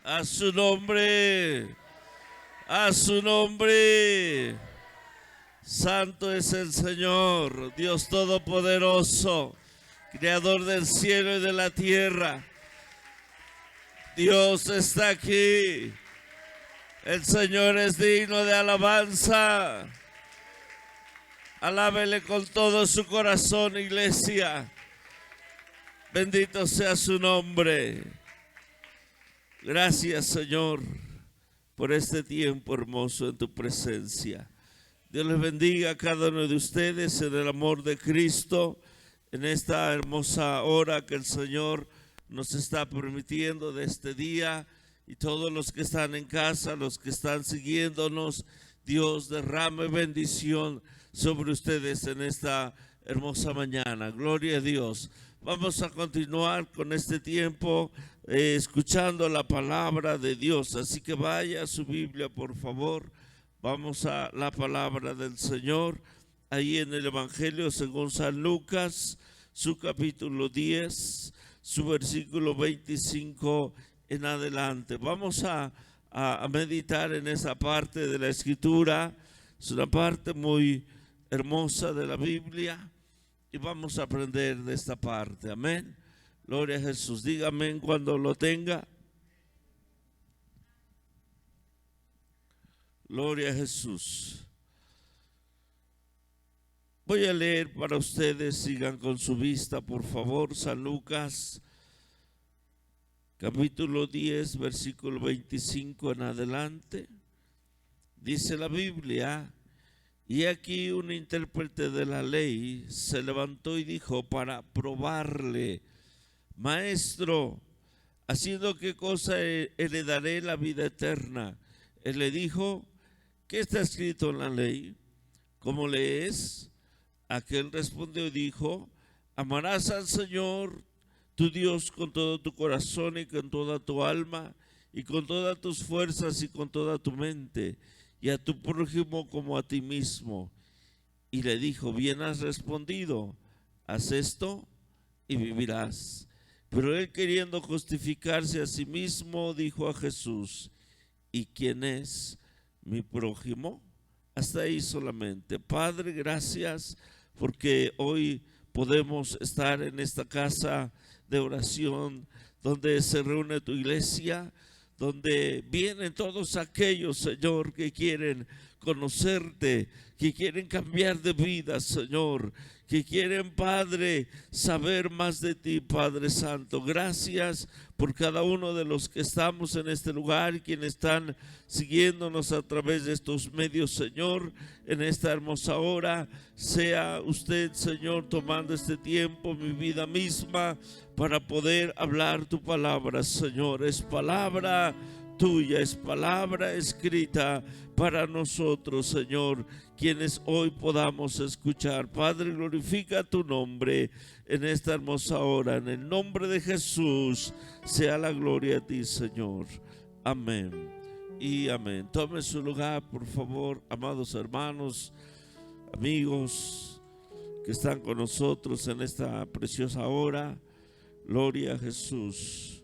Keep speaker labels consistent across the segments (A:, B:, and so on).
A: A su nombre. A su nombre. Santo es el Señor, Dios Todopoderoso, Creador del cielo y de la tierra. Dios está aquí. El Señor es digno de alabanza. Alábele con todo su corazón, iglesia. Bendito sea su nombre. Gracias, Señor, por este tiempo hermoso en tu presencia. Dios les bendiga a cada uno de ustedes en el amor de Cristo, en esta hermosa hora que el Señor nos está permitiendo de este día. Y todos los que están en casa, los que están siguiéndonos, Dios derrame bendición sobre ustedes en esta hermosa mañana. Gloria a Dios. Vamos a continuar con este tiempo escuchando la palabra de Dios. Así que vaya a su Biblia, por favor. Vamos a la palabra del Señor. Ahí en el Evangelio según San Lucas, su capítulo 10, su versículo 25 en adelante. Vamos a meditar en esa parte de la Escritura. Es una parte muy hermosa de la Biblia y vamos a aprender de esta parte. Amén. Gloria a Jesús. Diga amén cuando lo tenga. Gloria a Jesús. Voy a leer para ustedes, sigan con su vista, por favor, San Lucas, capítulo 10, versículo 25 en adelante. Dice la Biblia: y aquí un intérprete de la ley se levantó y dijo para probarle: Maestro, ¿haciendo qué cosa heredaré la vida eterna? Él le dijo: ¿qué está escrito en la ley? ¿Cómo lees? Aquel respondió y dijo: amarás al Señor tu Dios con todo tu corazón y con toda tu alma y con todas tus fuerzas y con toda tu mente, y a tu prójimo como a ti mismo. Y le dijo: bien has respondido, haz esto y vivirás. Pero él, queriendo justificarse a sí mismo, dijo a Jesús: ¿y quién es mi prójimo? Hasta ahí solamente. Padre, gracias porque hoy podemos estar en esta casa de oración donde se reúne tu iglesia, donde vienen todos aquellos, Señor, que quieren conocerte, que quieren cambiar de vida, Señor, que quieren, Padre, saber más de ti, Padre Santo. Gracias por cada uno de los que estamos en este lugar, quienes están siguiéndonos a través de estos medios, Señor, en esta hermosa hora. Sea usted, Señor, tomando este tiempo, mi vida misma, para poder hablar tu palabra, Señor. Es palabra tuya, es palabra escrita para nosotros, Señor, quienes hoy podamos escuchar. Padre, glorifica tu nombre en esta hermosa hora. En el nombre de Jesús sea la gloria a ti, Señor. Amén y amén. Tome su lugar, por favor, amados hermanos, amigos que están con nosotros en esta preciosa hora. Gloria a Jesús.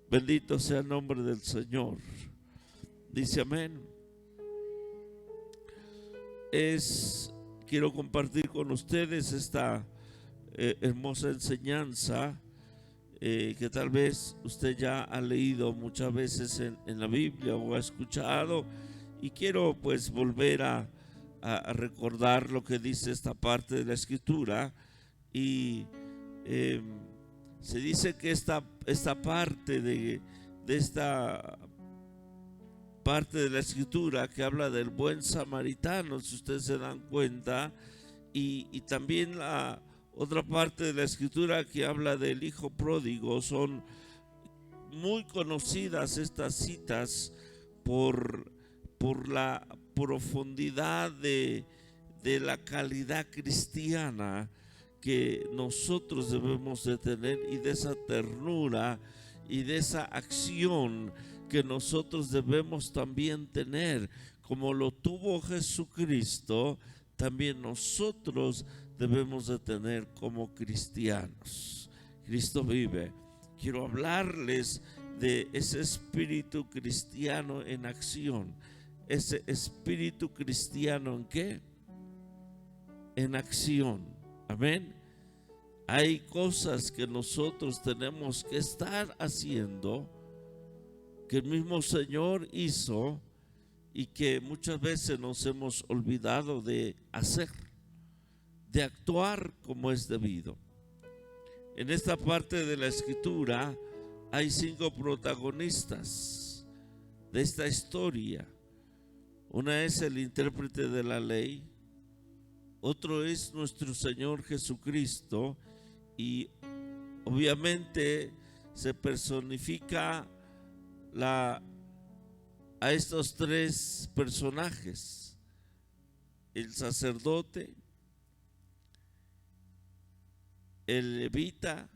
A: Bendito sea el nombre del Señor. Dice amén. Quiero compartir con ustedes esta hermosa enseñanza que tal vez usted ya ha leído muchas veces en la Biblia o ha escuchado, y quiero pues volver a recordar lo que dice esta parte de la Escritura. Y se dice que esta parte de esta parte de la Escritura que habla del buen samaritano, si ustedes se dan cuenta, y también la otra parte de la Escritura que habla del hijo pródigo, son muy conocidas estas citas por la profundidad de la calidad cristiana que nosotros debemos de tener, y de esa ternura y de esa acción que nosotros debemos también tener, como lo tuvo Jesucristo, también nosotros debemos de tener como cristianos. Cristo vive. Quiero hablarles de ese espíritu cristiano en acción. Ese espíritu cristiano ¿en qué? En acción. Amén. Hay cosas que nosotros tenemos que estar haciendo, que el mismo Señor hizo y que muchas veces nos hemos olvidado de hacer, de actuar como es debido. En esta parte de la escritura hay 5 protagonistas de esta historia. Una es el intérprete de la ley, otro es nuestro Señor Jesucristo, y obviamente se personifica a estos 3 personajes: el sacerdote, el levita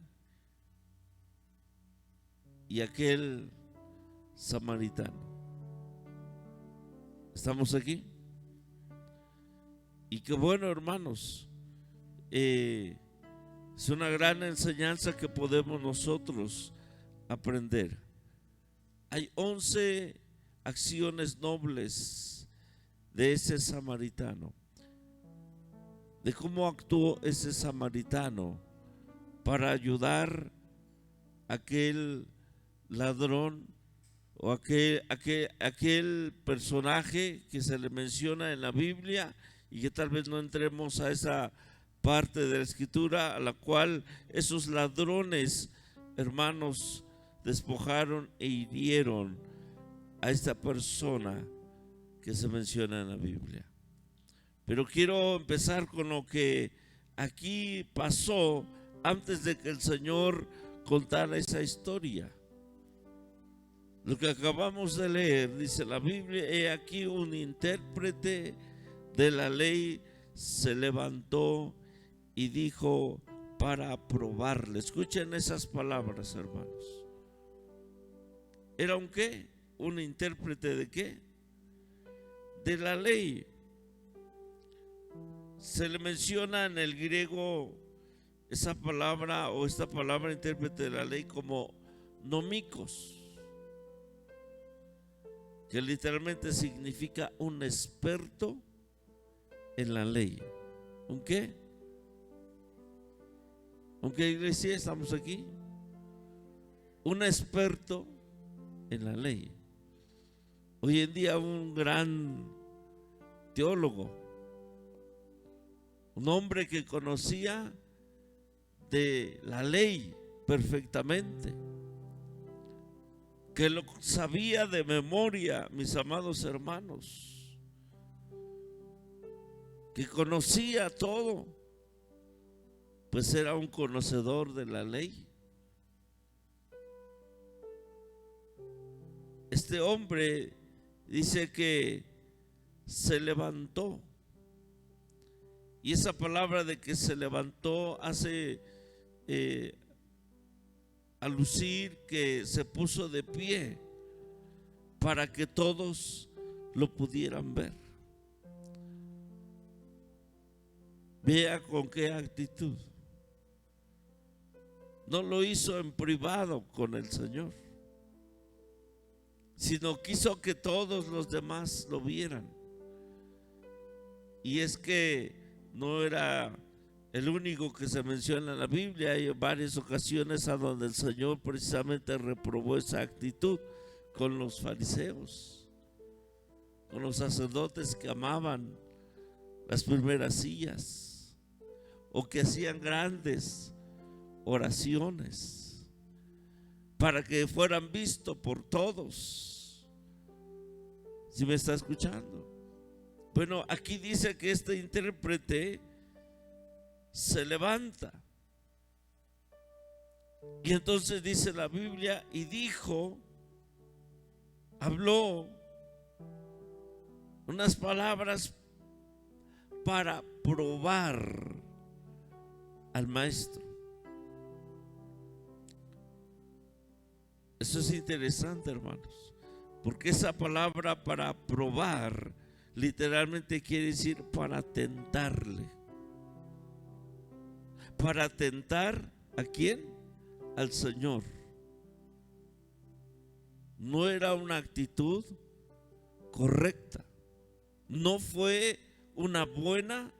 A: y aquel samaritano. ¿Estamos aquí? Y qué bueno, hermanos, es una gran enseñanza que podemos nosotros aprender. Hay 11 acciones nobles de ese samaritano, de cómo actuó ese samaritano para ayudar a aquel ladrón o aquel personaje que se le menciona en la Biblia, y que tal vez no entremos a esa parte de la escritura a la cual esos ladrones, hermanos, despojaron e hirieron a esta persona que se menciona en la Biblia. Pero quiero empezar con lo que aquí pasó antes de que el Señor contara esa historia. Lo que acabamos de leer, dice la Biblia: he aquí un intérprete de la ley se levantó y dijo para probarle. Escuchen esas palabras, hermanos. ¿Era un qué? ¿Un intérprete de qué? De la ley. Se le menciona en el griego esa palabra o esta palabra intérprete de la ley como nomikos, que literalmente significa un experto en la ley. ¿Un qué? ¿Un qué, iglesia? Estamos aquí. Un experto en la ley. Hoy en día un gran teólogo, un hombre que conocía de la ley perfectamente, que lo sabía de memoria, mis amados hermanos, que conocía todo, pues era un conocedor de la ley. Este hombre dice que se levantó, y esa palabra de que se levantó hace alucir que se puso de pie para que todos lo pudieran ver. Vea con qué actitud. No lo hizo en privado con el Señor, sino quiso que todos los demás lo vieran. Y es que no era el único que se menciona en la Biblia. Hay varias ocasiones a donde el Señor precisamente reprobó esa actitud con los fariseos, con los sacerdotes que amaban las primeras sillas o que hacían grandes oraciones para que fueran vistos por todos. ¿Sí me está escuchando? Bueno, aquí dice que este intérprete se levanta, y entonces dice la Biblia, y dijo, habló unas palabras para probar al maestro. Eso es interesante, hermanos, porque esa palabra para probar literalmente quiere decir para tentarle. ¿Para tentar a quién? Al Señor. no era una actitud correcta. No fue una buena,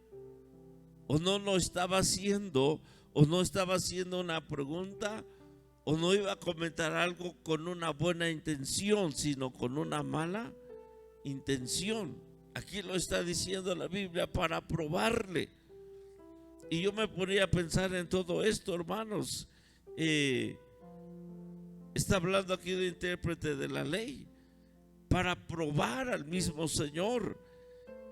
A: o no lo estaba haciendo, o no estaba haciendo una pregunta, o no iba a comentar algo con una buena intención, sino con una mala intención. Aquí lo está diciendo la Biblia, para probarle. Y yo me ponía a pensar en todo esto, hermanos. Está hablando aquí de intérprete de la ley, para probar al mismo Señor.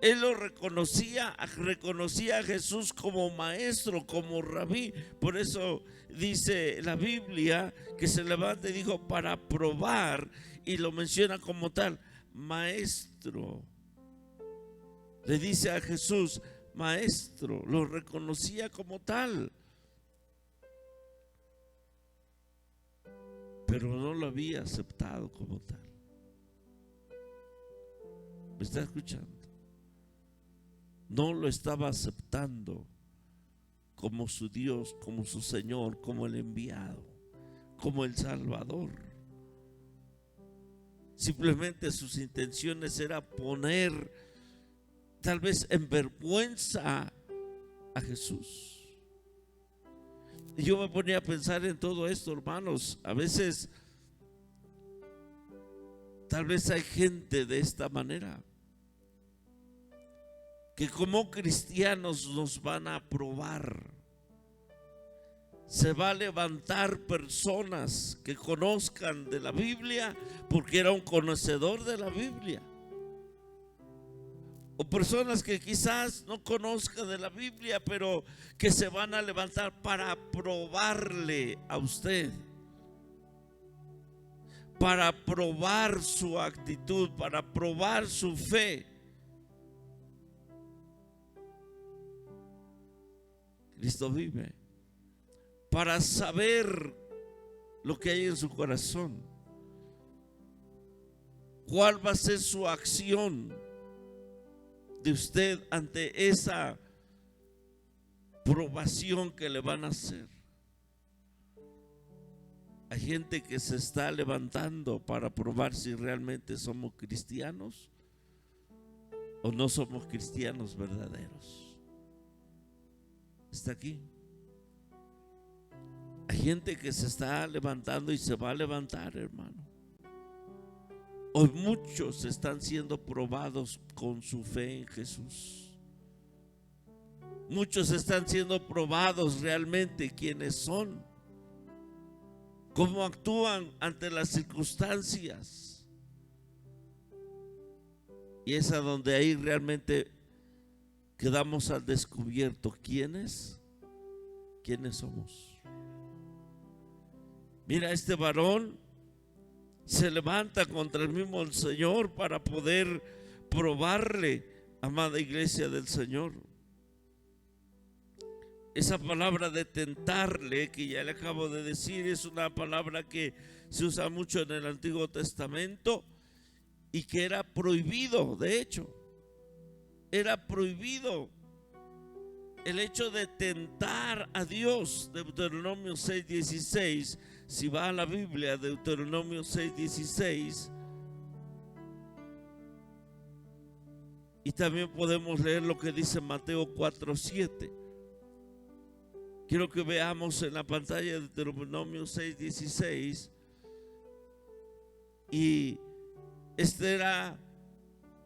A: Él lo reconocía a Jesús como maestro, como rabí. Por eso dice la Biblia que se levanta y dijo para probar, y lo menciona como tal, maestro. Le dice a Jesús, maestro, lo reconocía como tal, pero no lo había aceptado como tal. ¿Me está escuchando? No lo estaba aceptando como su Dios, como su Señor, como el enviado, como el Salvador. Simplemente sus intenciones era poner tal vez en vergüenza a Jesús. Y yo me ponía a pensar en todo esto, hermanos. A veces, tal vez hay gente de esta manera, que como cristianos nos van a probar. Se va a levantar personas que conozcan de la Biblia, porque era un conocedor de la Biblia, o personas que quizás no conozcan de la Biblia, pero que se van a levantar para probarle a usted, para probar su actitud, para probar su fe. Cristo vive, para saber lo que hay en su corazón, cuál va a ser su acción de usted ante esa probación que le van a hacer. Hay gente que se está levantando para probar si realmente somos cristianos o no somos cristianos verdaderos. Está aquí. Hay gente que se está levantando y se va a levantar, hermano. Hoy muchos están siendo probados con su fe en Jesús. Muchos están siendo probados realmente quiénes son, cómo actúan ante las circunstancias. Y es a donde ahí realmente quedamos al descubierto quiénes somos. Mira, este varón se levanta contra el mismo Señor para poder probarle, amada iglesia del Señor. Esa palabra de tentarle, que ya le acabo de decir, es una palabra que se usa mucho en el Antiguo Testamento y que era prohibido. De hecho, era prohibido el hecho de tentar a Dios. Deuteronomio 6:16. Si va a la Biblia, Deuteronomio 6:16, y también podemos leer lo que dice Mateo 4:7. Quiero que veamos en la pantalla de Deuteronomio 6:16. Y este era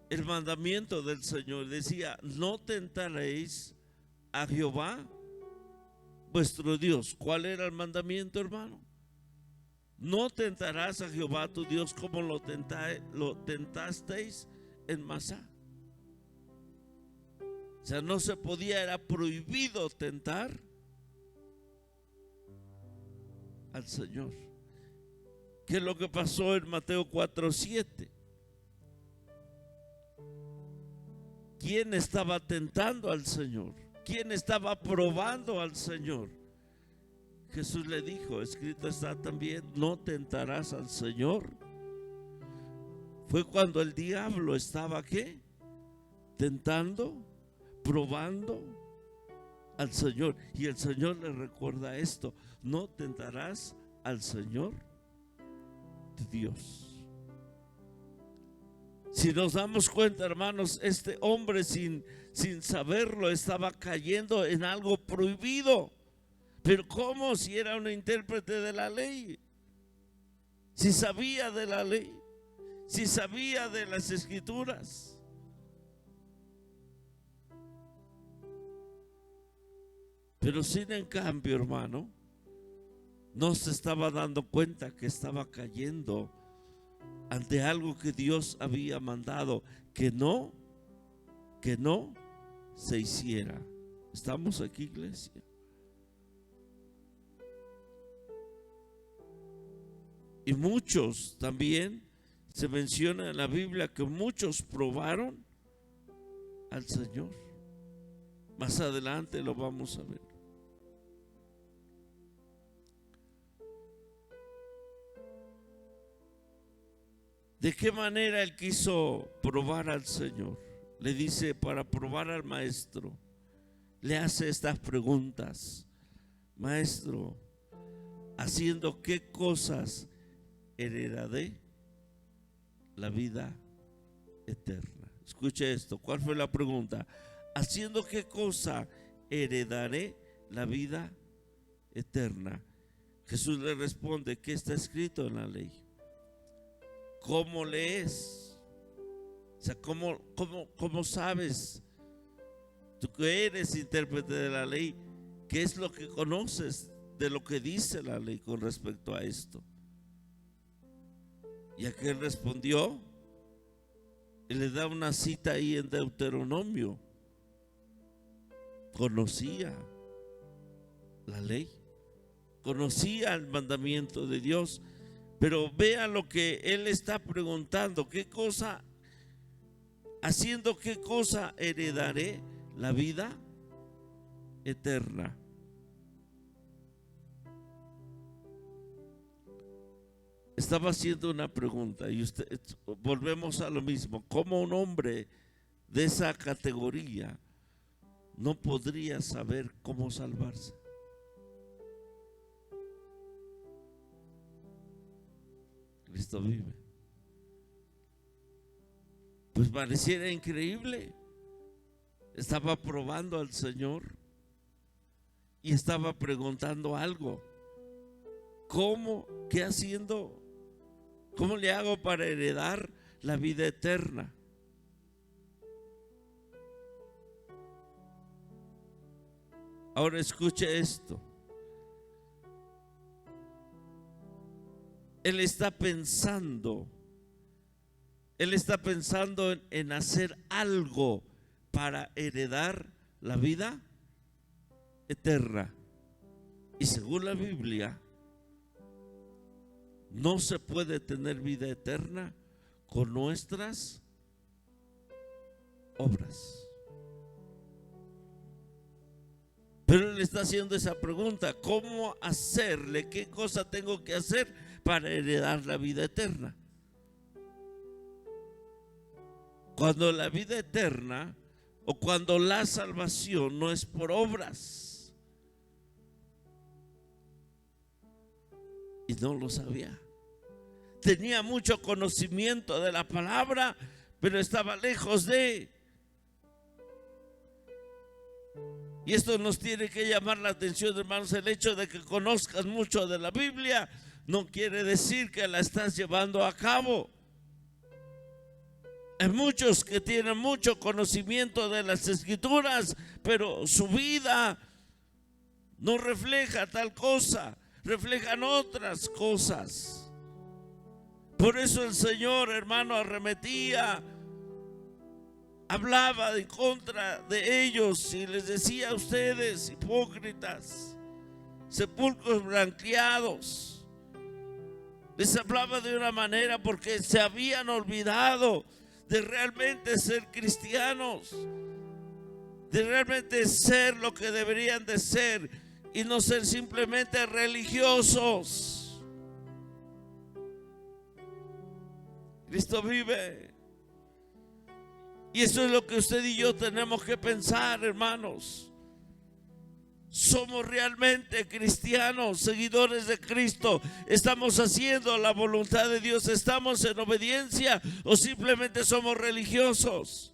A: el mandamiento del Señor. Decía: no tentaréis a Jehová vuestro Dios. ¿Cuál era el mandamiento, hermano? No tentarás a Jehová tu Dios como lo tentasteis en Masá. O sea, no se podía, era prohibido tentar al Señor. ¿Qué es lo que pasó en Mateo 4:7? ¿Quién estaba tentando al Señor? ¿Quién estaba probando al Señor? Jesús le dijo, escrito está también, no tentarás al Señor. Fue cuando el diablo estaba, ¿qué? Tentando, probando al Señor. Y el Señor le recuerda esto: no tentarás al Señor tu Dios. Si nos damos cuenta, hermanos, este hombre sin saberlo estaba cayendo en algo prohibido. Pero ¿cómo si era un intérprete de la ley? Si sabía de la ley, si sabía de las escrituras. Pero sin en cambio, hermano, no se estaba dando cuenta que estaba cayendo ante algo que Dios había mandado que no se hiciera. ¿Estamos aquí, iglesia? Y muchos también, se menciona en la Biblia que muchos probaron al Señor. Más adelante lo vamos a ver. ¿De qué manera él quiso probar al Señor? Le dice, para probar al maestro, le hace estas preguntas. Maestro, ¿haciendo qué cosas heredaré la vida eterna? Escuche esto, ¿cuál fue la pregunta? ¿Haciendo qué cosa heredaré la vida eterna? Jesús le responde, ¿qué está escrito en la ley? ¿Cómo lees? O sea, ¿cómo sabes? Tú que eres intérprete de la ley, ¿qué es lo que conoces de lo que dice la ley con respecto a esto? Y aquel respondió y le da una cita ahí en Deuteronomio. Conocía la ley, conocía el mandamiento de Dios. Pero vean lo que él está preguntando, ¿qué cosa, haciendo qué cosa heredaré la vida eterna? Estaba haciendo una pregunta y volvemos a lo mismo. ¿Cómo un hombre de esa categoría no podría saber cómo salvarse? Cristo vive. Pues pareciera increíble. Estaba probando al Señor y estaba preguntando algo. ¿Cómo? ¿Qué haciendo? ¿Cómo le hago para heredar la vida eterna? Ahora escuche esto. Él está pensando en hacer algo para heredar la vida eterna. Y según la Biblia, no se puede tener vida eterna con nuestras obras. Pero él está haciendo esa pregunta, ¿cómo hacerle? ¿Qué cosa tengo que hacer para heredar la vida eterna? Cuando la vida eterna o cuando la salvación no es por obras. Y no lo sabía. Tenía mucho conocimiento de la palabra, pero estaba lejos de. Y esto nos tiene que llamar la atención, hermanos. El hecho de que conozcas mucho de la Biblia no quiere decir que la estás llevando a cabo. Hay muchos que tienen mucho conocimiento de las Escrituras, pero su vida no refleja tal cosa, reflejan otras cosas. Por eso el Señor, hermano, arremetía, hablaba en contra de ellos y les decía a ustedes, hipócritas, sepulcros blanqueados. Les hablaba de una manera porque se habían olvidado de realmente ser cristianos, de realmente ser lo que deberían de ser y no ser simplemente religiosos. Cristo vive. Y eso es lo que usted y yo tenemos que pensar, hermanos. ¿Somos realmente cristianos, seguidores de Cristo? ¿Estamos haciendo la voluntad de Dios? ¿Estamos en obediencia o simplemente somos religiosos?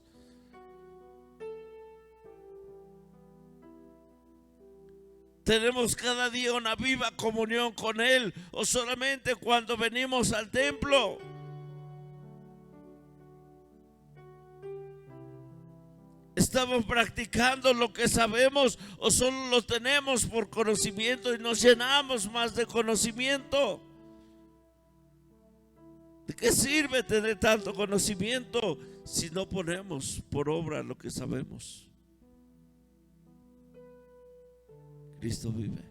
A: ¿Tenemos cada día una viva comunión con Él o solamente cuando venimos al templo? ¿Estamos practicando lo que sabemos o solo lo tenemos por conocimiento y nos llenamos más de conocimiento? ¿De qué sirve tener tanto conocimiento si no ponemos por obra lo que sabemos? Cristo vive.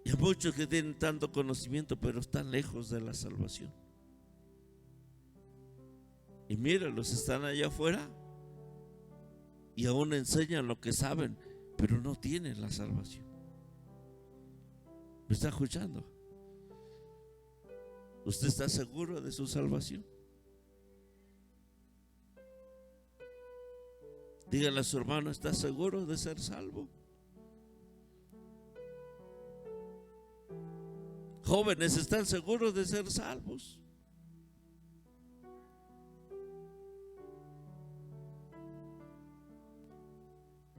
A: Y hay muchos que tienen tanto conocimiento pero están lejos de la salvación. Y míralos, están allá afuera y aún enseñan lo que saben, pero no tienen la salvación. ¿Me está escuchando? ¿Usted está seguro de su salvación? Dígale a su hermano, ¿está seguro de ser salvo? Jóvenes, ¿están seguros de ser salvos?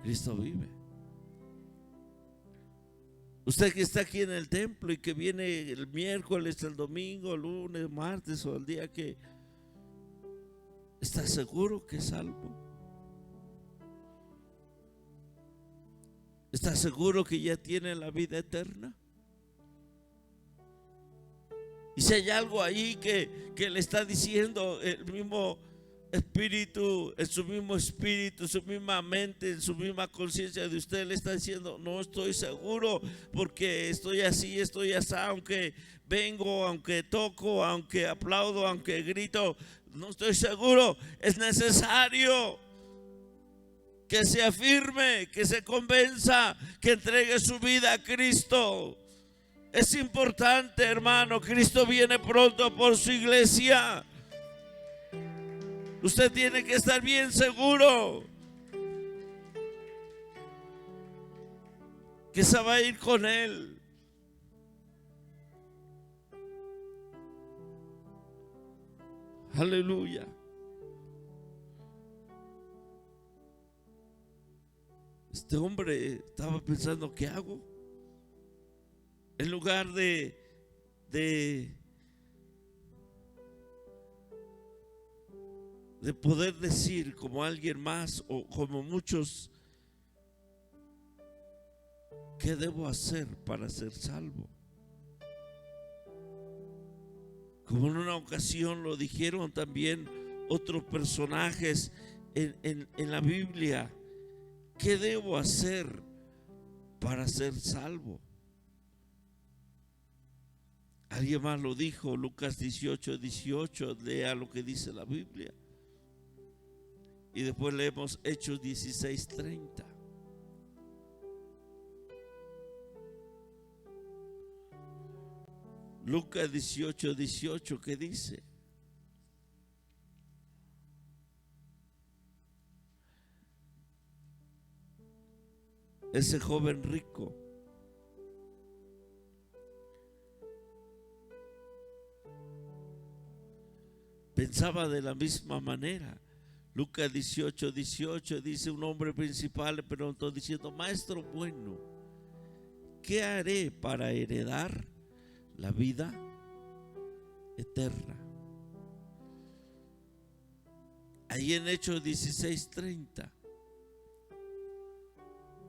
A: Cristo vive. Usted que está aquí en el templo y que viene el miércoles, el domingo, el lunes, martes o el día que ¿está seguro que es salvo? ¿Está seguro que ya tiene la vida eterna? Y si hay algo ahí que le está diciendo el mismo espíritu, en su mismo espíritu, en su misma mente, en su misma conciencia de usted, le está diciendo, no estoy seguro porque estoy así, estoy así, aunque vengo, aunque toco, aunque aplaudo, aunque grito, no estoy seguro. Es necesario que se afirme, que se convenza, que entregue su vida a Cristo. Es importante, hermano. Cristo viene pronto por su iglesia. Usted tiene que estar bien seguro que se va a ir con Él. Aleluya. Este hombre estaba pensando, ¿qué hago? En lugar de poder decir como alguien más o como muchos, ¿qué debo hacer para ser salvo? Como en una ocasión lo dijeron también otros personajes en la Biblia, ¿qué debo hacer para ser salvo? Alguien más lo dijo, Lucas 18:18, lea lo que dice la Biblia. Y después leemos Hechos 16:30. Lucas 18:18, ¿qué dice? Ese joven rico pensaba de la misma manera. Lucas 18:18 dice, un hombre principal le preguntó diciendo, maestro bueno, ¿qué haré para heredar la vida eterna? Ahí en Hechos 16:30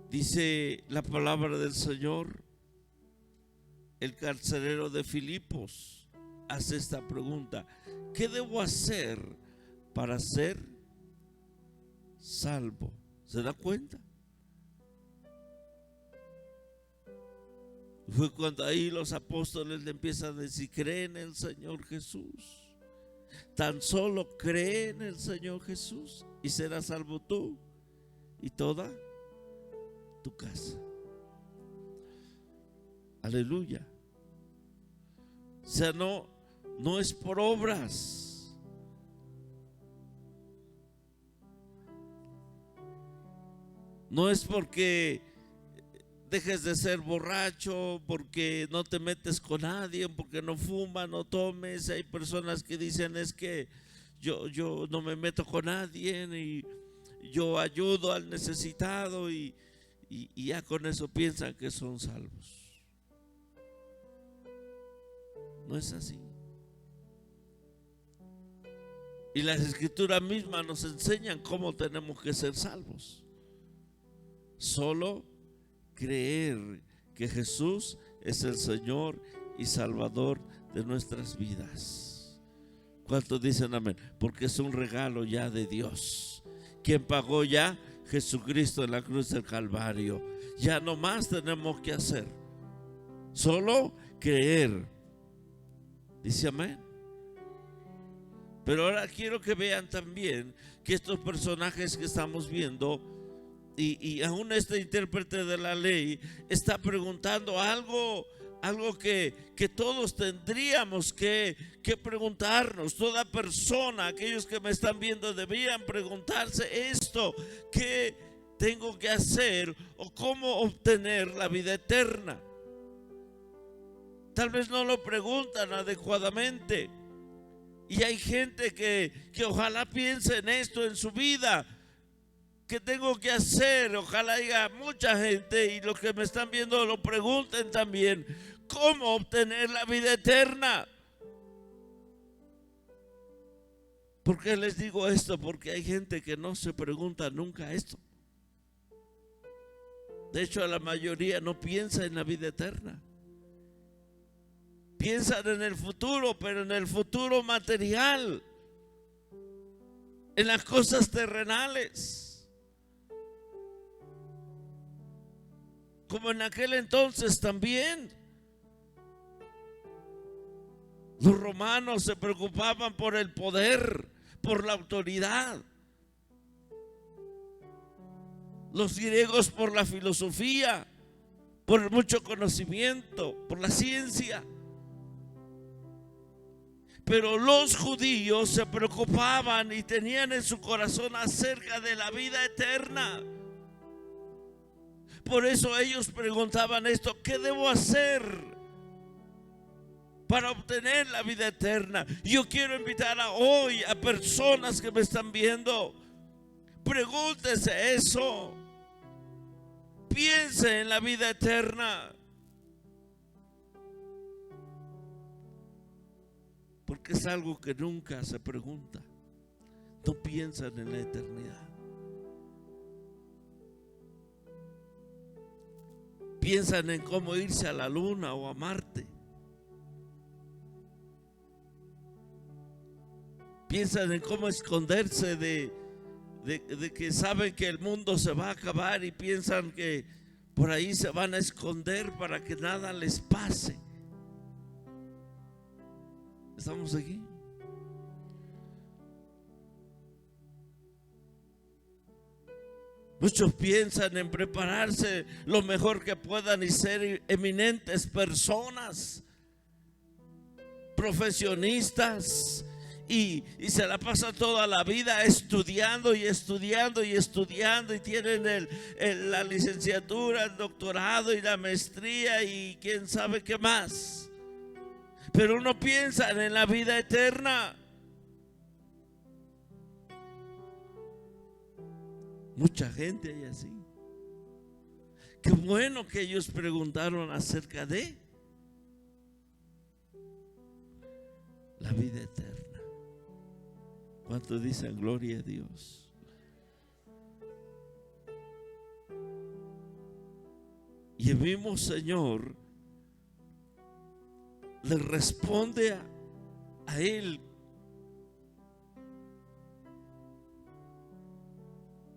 A: dice la palabra del Señor, el carcelero de Filipos hace esta pregunta, ¿qué debo hacer para ser salvo? ¿Se da cuenta? Fue cuando ahí los apóstoles le empiezan a decir, cree en el Señor Jesús. Tan solo cree en el Señor Jesús y serás salvo tú y toda tu casa. Aleluya. O sea, no es por obras. No es porque dejes de ser borracho, porque no te metes con nadie, porque no fumas, no tomes. Hay personas que dicen es que yo no me meto con nadie y yo ayudo al necesitado y ya con eso piensan que son salvos. No es así. Y las escrituras mismas nos enseñan cómo tenemos que ser salvos. Solo creer que Jesús es el Señor y Salvador de nuestras vidas. ¿Cuántos dicen amén? Porque es un regalo ya de Dios. ¿Quién pagó ya? Jesucristo en la cruz del Calvario. Ya no más tenemos que hacer, solo creer. Dice amén. Pero ahora quiero que vean también que estos personajes que estamos viendo, y aún este intérprete de la ley está preguntando algo que todos tendríamos que preguntarnos. Toda persona, aquellos que me están viendo, debían preguntarse esto: ¿qué tengo que hacer o cómo obtener la vida eterna? Tal vez no lo preguntan adecuadamente. Y hay gente que ojalá piense en esto en su vida. ¿Qué tengo que hacer? Ojalá haya mucha gente y los que me están viendo lo pregunten también. ¿Cómo obtener la vida eterna? ¿Por qué les digo esto? Porque hay gente que no se pregunta nunca esto. De hecho, la mayoría no piensa en la vida eterna. Piensan en el futuro, pero en el futuro material, en las cosas terrenales. Como en aquel entonces también. Los romanos se preocupaban por el poder, por la autoridad. Los griegos por la filosofía, por el mucho conocimiento, por la ciencia. Pero los judíos se preocupaban y tenían en su corazón acerca de la vida eterna. Por eso ellos preguntaban esto: ¿qué debo hacer para obtener la vida eterna? Yo quiero invitar hoy a personas que me están viendo. Pregúntese eso. Piense en la vida eterna. Porque es algo que nunca se pregunta. No piensan en la eternidad. Piensan en cómo irse a la luna o a Marte. Piensan en cómo esconderse de que saben que el mundo se va a acabar y piensan que por ahí se van a esconder para que nada les pase. ¿Estamos aquí? Muchos piensan en prepararse lo mejor que puedan y ser eminentes personas, profesionistas, y se la pasan toda la vida estudiando y estudiando y estudiando, y tienen la licenciatura, el doctorado y la maestría y quién sabe qué más. Pero no piensan en la vida eterna. Mucha gente hay así. Qué bueno que ellos preguntaron acerca de la vida eterna. ¿Cuántos dicen gloria a Dios? Y el mismo Señor le responde a él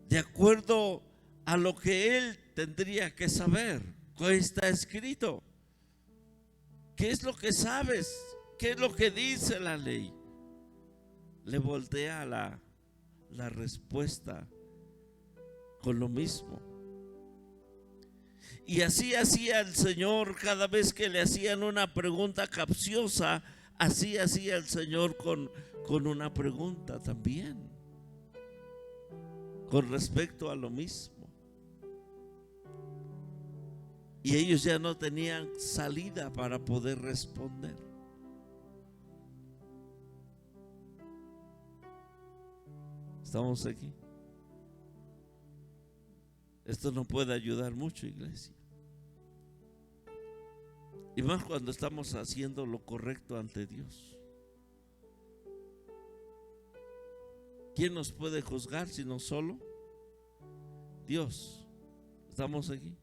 A: de acuerdo a lo que él tendría que saber. ¿Qué está escrito? ¿Qué es lo que sabes? ¿Qué es lo que dice la ley? Le voltea la respuesta con lo mismo. Y así hacía el Señor cada vez que le hacían una pregunta capciosa. Así hacía el Señor con una pregunta también, con respecto a lo mismo. Y ellos ya no tenían salida para poder responder. ¿Estamos aquí? Esto nos puede ayudar mucho, iglesia. Y más cuando estamos haciendo lo correcto ante Dios. ¿Quién nos puede juzgar sino solo Dios? ¿Estamos aquí?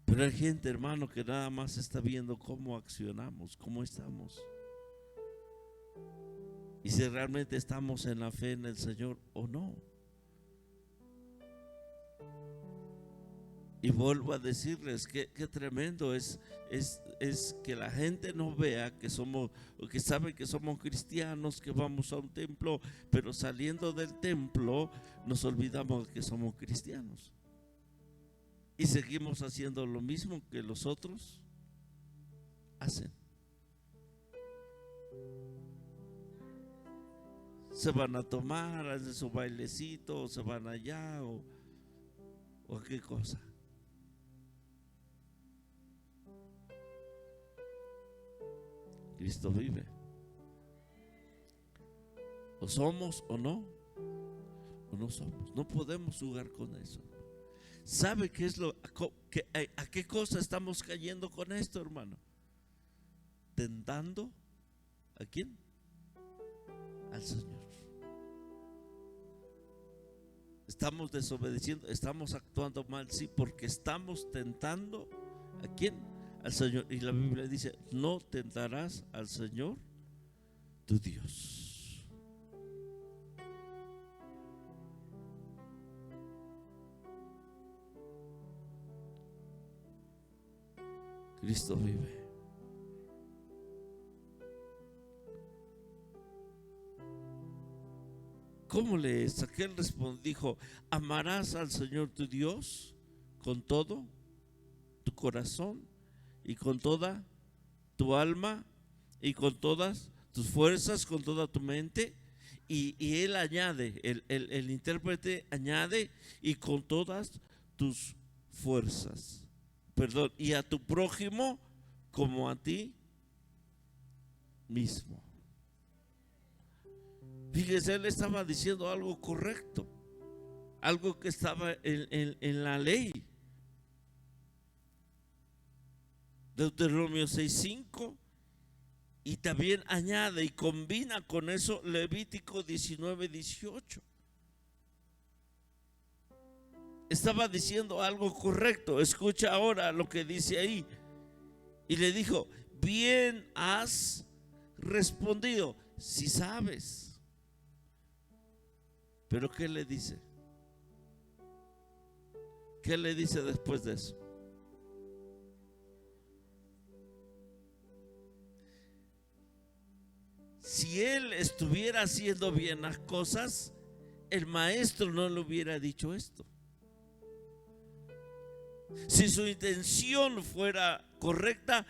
A: Pero hay gente, hermano, que nada más está viendo cómo accionamos, cómo estamos. Y si realmente estamos en la fe en el Señor o no. Y vuelvo a decirles que tremendo es que la gente no vea que somos, que sabe que somos cristianos, que vamos a un templo, pero saliendo del templo nos olvidamos que somos cristianos. Y seguimos haciendo lo mismo que los otros hacen. Se van a tomar, hacen su bailecito, o se van allá, o qué cosa. Cristo vive. O somos o no somos. No podemos jugar con eso. ¿Sabe qué es a qué cosa estamos cayendo con esto, hermano? Tentando ¿a quién? Al Señor. Estamos desobedeciendo, estamos actuando mal, sí, porque estamos tentando ¿a quién? Al Señor. Y la Biblia dice: no tentarás al Señor tu Dios. Cristo vive. ¿Cómo le es? Aquel dijo: amarás al Señor tu Dios con todo tu corazón y con toda tu alma y con todas tus fuerzas, con toda tu mente. Y él añade, el intérprete añade: y con todas tus fuerzas. Perdón, y a tu prójimo como a ti mismo. Fíjese, él estaba diciendo algo correcto, algo que estaba en la ley. Deuteronomio 6:5, y también añade y combina con eso Levítico 19:18. Estaba diciendo algo correcto. Escucha ahora lo que dice ahí. Y le dijo: bien has respondido, si sabes. Pero ¿qué le dice? ¿Qué le dice después de eso? Si él estuviera haciendo bien las cosas, el maestro no le hubiera dicho esto. Si su intención fuera correcta,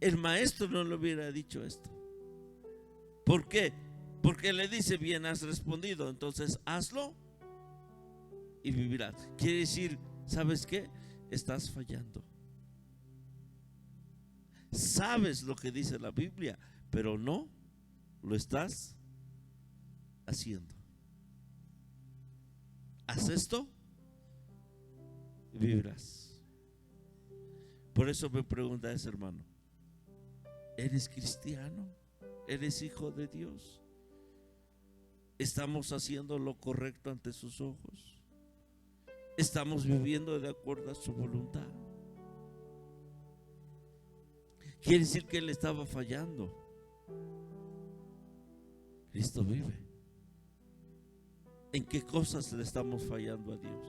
A: el maestro no le hubiera dicho esto. ¿Por qué? Porque le dice: bien has respondido, entonces hazlo y vivirás. Quiere decir, ¿sabes qué? Estás fallando. Sabes lo que dice la Biblia, pero no lo estás haciendo. Haz esto y vivirás. Por eso me pregunta ese hermano: ¿eres cristiano? ¿Eres hijo de Dios? ¿Estamos haciendo lo correcto ante sus ojos? ¿Estamos viviendo de acuerdo a su voluntad? Quiere decir que él estaba fallando. Cristo vive. ¿En qué cosas le estamos fallando a Dios?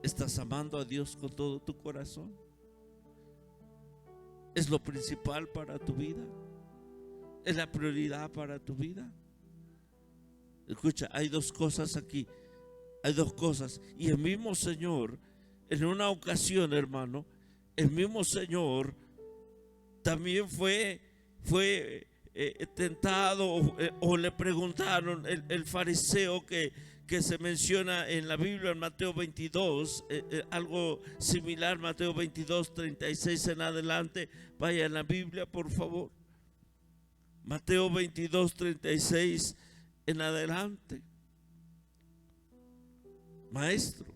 A: ¿Estás amando a Dios con todo tu corazón? ¿Es lo principal para tu vida? ¿Es la prioridad para tu vida? Escucha, hay dos cosas aquí. Hay dos cosas. Y el mismo Señor, en una ocasión, hermano, el mismo Señor también fue tentado o le preguntaron el fariseo que se menciona en la Biblia en Mateo 22, algo similar, Mateo 22, 36 en adelante. Vaya en la Biblia, por favor. Mateo 22, 36 en adelante. Maestro,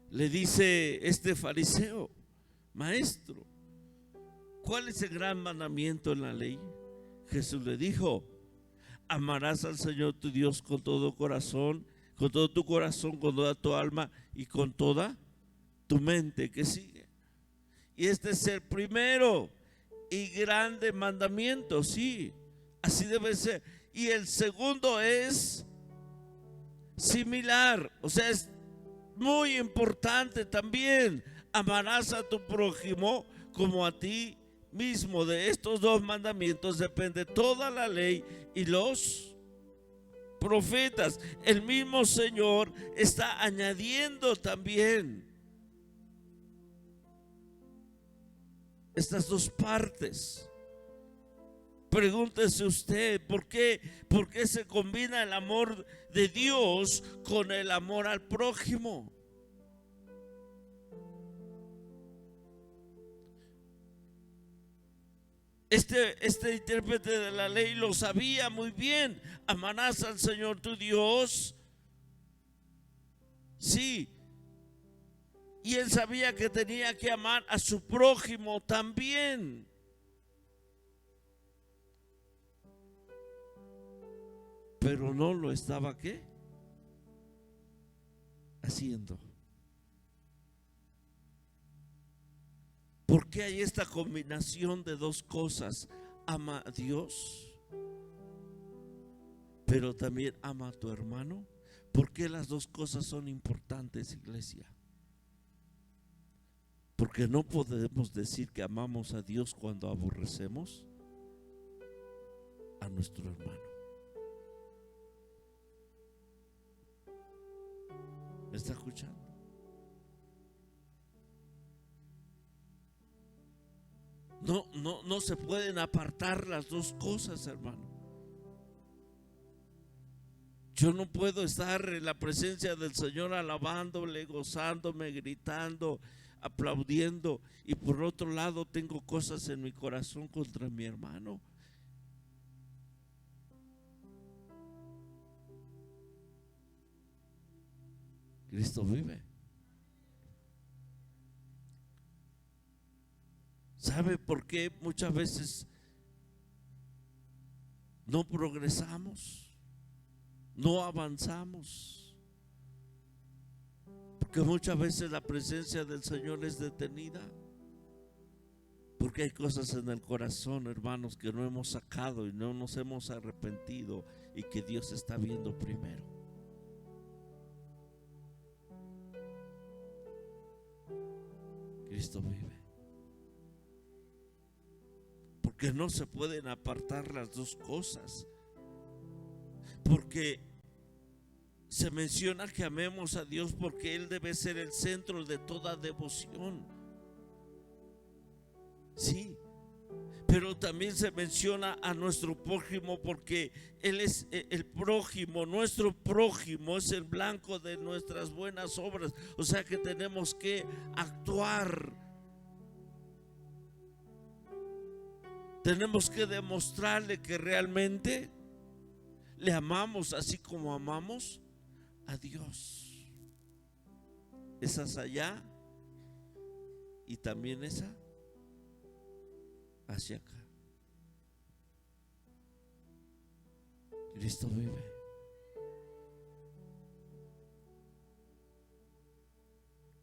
A: le dice este fariseo: maestro, ¿cuál es el gran mandamiento en la ley? Jesús le dijo: amarás al Señor tu Dios con todo corazón, con todo tu corazón, con toda tu alma y con toda tu mente. ¿Qué sigue? Y este es el primero y grande mandamiento, sí, así debe ser. Y el segundo es similar, o sea, es muy importante también: amarás a tu prójimo como a ti mismo. De estos dos mandamientos depende toda la ley y los profetas. El mismo Señor está añadiendo también estas dos partes. Pregúntese usted, ¿por qué se combina el amor de Dios con el amor al prójimo? Este intérprete de la ley lo sabía muy bien. Amarás al Señor tu Dios. Sí. Y él sabía que tenía que amar a su prójimo también. Pero no lo estaba, ¿qué? Haciendo. ¿Por qué hay esta combinación de dos cosas? Ama a Dios, pero también ama a tu hermano. ¿Por qué las dos cosas son importantes, iglesia? Porque no podemos decir que amamos a Dios cuando aborrecemos a nuestro hermano. ¿Me está escuchando? No se pueden apartar las dos cosas, hermano. Yo no puedo estar en la presencia del Señor alabándole, gozándome, gritando, aplaudiendo, y por otro lado tengo cosas en mi corazón contra mi hermano. Cristo vive. ¿Sabe por qué muchas veces no progresamos, no avanzamos? Porque muchas veces la presencia del Señor es detenida. Porque hay cosas en el corazón, hermanos, que no hemos sacado y no nos hemos arrepentido, y que Dios está viendo primero. Cristo vive. Porque no se pueden apartar las dos cosas. Porque se menciona que amemos a Dios porque Él debe ser el centro de toda devoción. Sí, pero también se menciona a nuestro prójimo porque Él es el prójimo. Nuestro prójimo es el blanco de nuestras buenas obras. O sea que tenemos que actuar. Tenemos que demostrarle que realmente le amamos así como amamos a Dios. Esa es allá y también esa hacia acá. Cristo vive.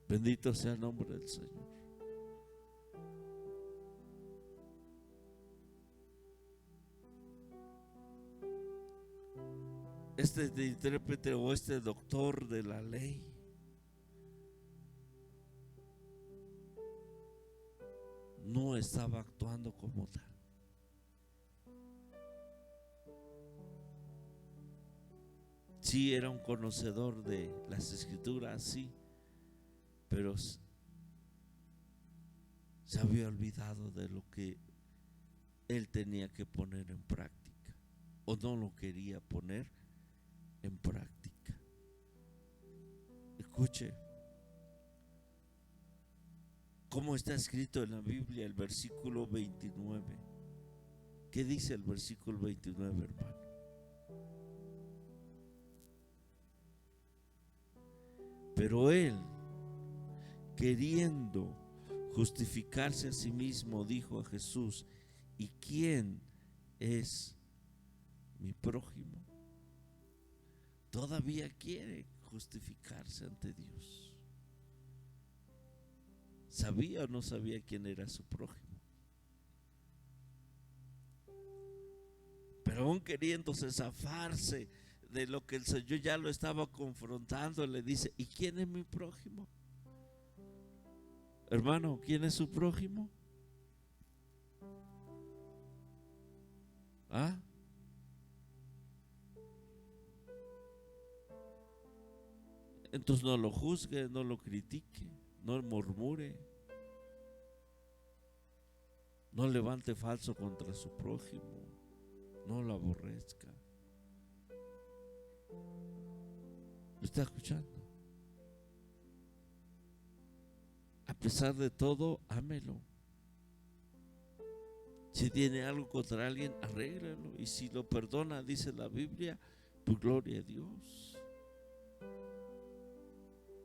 A: Bendito sea el nombre del Señor. Este intérprete o este doctor de la ley no estaba actuando como tal. Sí, era un conocedor de las escrituras, sí, pero se había olvidado de lo que él tenía que poner en práctica, o no lo quería poner en práctica. Escuche cómo está escrito en la Biblia el versículo 29. ¿Qué dice el versículo 29, hermano? Pero él, queriendo justificarse a sí mismo, dijo a Jesús: ¿y quién es mi prójimo? Todavía quiere justificarse ante Dios. ¿Sabía o no sabía quién era su prójimo? Pero aún queriéndose zafarse de lo que el Señor ya lo estaba confrontando, le dice: ¿y quién es mi prójimo? Hermano, ¿quién es su prójimo? ¿Ah? Entonces no lo juzgue, no lo critique, no murmure, no levante falso contra su prójimo, no lo aborrezca. ¿Lo está escuchando? A pesar de todo, ámelo. Si tiene algo contra alguien, arréglalo. Y si lo perdona, dice la Biblia, pues gloria a Dios.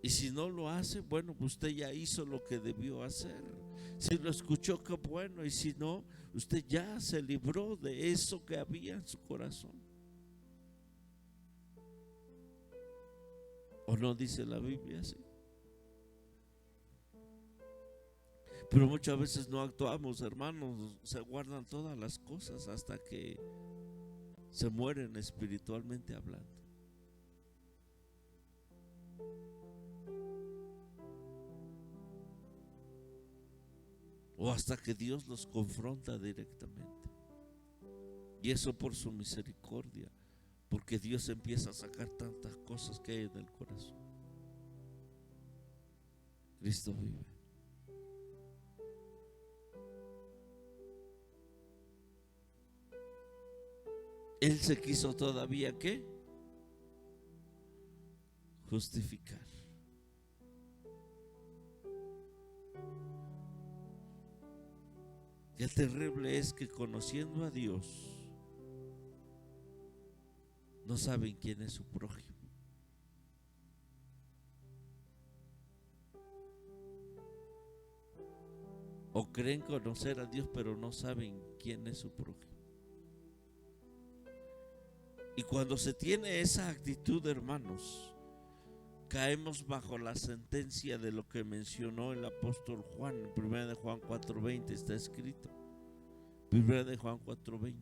A: Y si no lo hace, bueno, pues usted ya hizo lo que debió hacer. Si lo escuchó, qué bueno. Y si no, usted ya se libró de eso que había en su corazón. ¿O no dice la Biblia así? Pero muchas veces no actuamos, hermanos. Se guardan todas las cosas hasta que se mueren espiritualmente hablando. O hasta que Dios los confronta directamente. Y eso por su misericordia, porque Dios empieza a sacar tantas cosas que hay en el corazón. Cristo vive. Él se quiso todavía, ¿qué? Justificar. Qué terrible es que, conociendo a Dios, no saben quién es su prójimo. O creen conocer a Dios, pero no saben quién es su prójimo. Y cuando se tiene esa actitud, hermanos, caemos bajo la sentencia de lo que mencionó el apóstol Juan. En 1 de Juan 4:20 está escrito. 1 de Juan 4:20.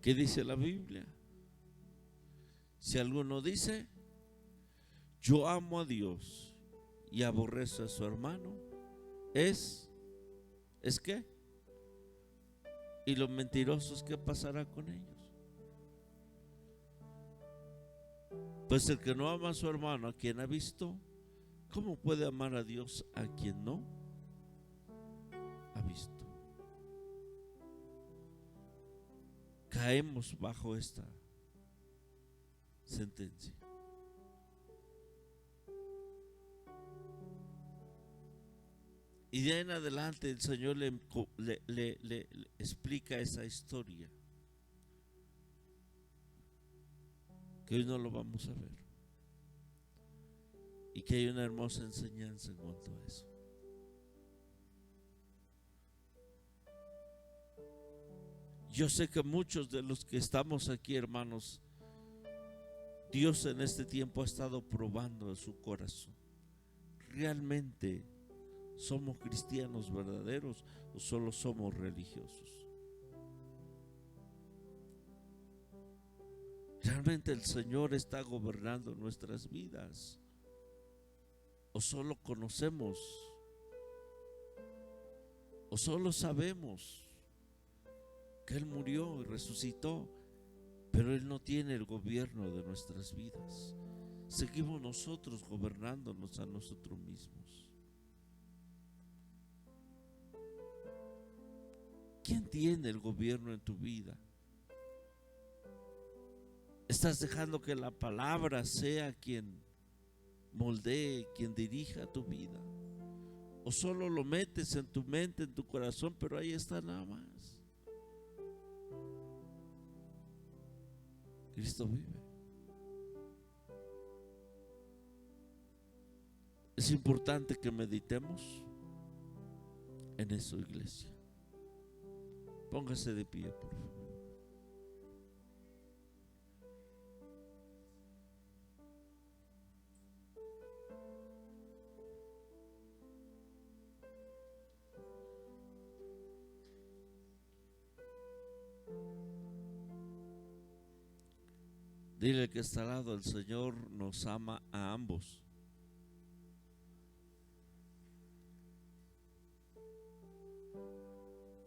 A: ¿Qué dice la Biblia? Si alguno dice: yo amo a Dios y aborrece a su hermano, ¿es qué? ¿Y los mentirosos qué pasará con ellos? Pues el que no ama a su hermano, a quien ha visto, ¿cómo puede amar a Dios a quien no ha visto? Caemos bajo esta sentencia. Y de ahí en adelante el Señor le explica esa historia, que hoy no lo vamos a ver, y que hay una hermosa enseñanza en cuanto a eso. Yo sé que muchos de los que estamos aquí, hermanos, Dios en este tiempo ha estado probando su corazón. ¿Realmente somos cristianos verdaderos o solo somos religiosos? ¿Realmente el Señor está gobernando nuestras vidas? ¿O solo conocemos? ¿O solo sabemos que Él murió y resucitó pero Él no tiene el gobierno de nuestras vidas. Seguimos nosotros gobernándonos a nosotros mismos. ¿Quién tiene el gobierno en tu vida? ¿Estás dejando que la palabra sea quien moldee, quien dirija tu vida? ¿O solo lo metes en tu mente, en tu corazón, pero ahí está nada más? Cristo vive. Es importante que meditemos en eso, iglesia. Póngase de pie, por favor. Dile que está al lado, el Señor nos ama a ambos.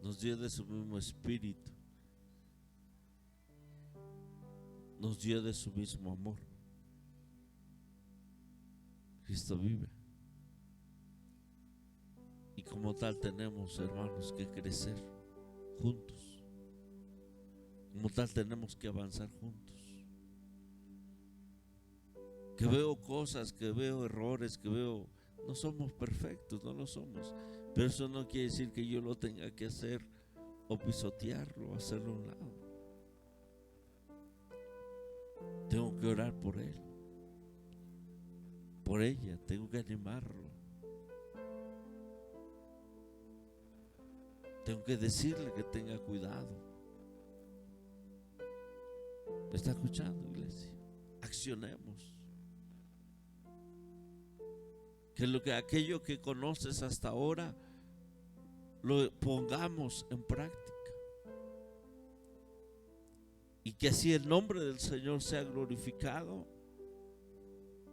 A: Nos dio de su mismo espíritu. Nos dio de su mismo amor. Cristo vive. Y como tal tenemos, hermanos, que crecer juntos. Como tal tenemos que avanzar juntos. Que veo cosas, que veo errores, que veo... No somos perfectos, no lo somos. Pero eso no quiere decir que yo lo tenga que hacer o pisotearlo o hacerlo a un lado. Tengo que orar por él, por ella, tengo que animarlo. Tengo que decirle que tenga cuidado. ¿Me está escuchando, iglesia? Accionemos. Que aquello que conoces hasta ahora lo pongamos en práctica. Y que así el nombre del Señor sea glorificado.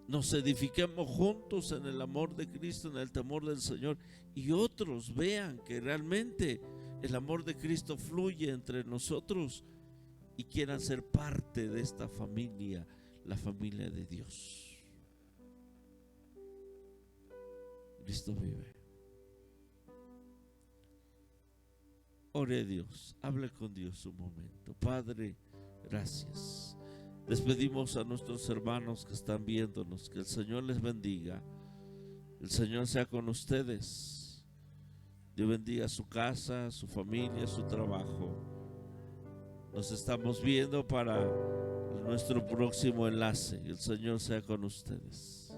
A: Nos edifiquemos juntos en el amor de Cristo, en el temor del Señor. Y otros vean que realmente el amor de Cristo fluye entre nosotros y quieran ser parte de esta familia, la familia de Dios. Cristo vive. Ore a Dios, hable con Dios un momento. Padre, gracias. Despedimos a nuestros hermanos que están viéndonos. Que el Señor les bendiga. El Señor sea con ustedes. Dios bendiga su casa, su familia, su trabajo. Nos estamos viendo para nuestro próximo enlace. El Señor sea con ustedes.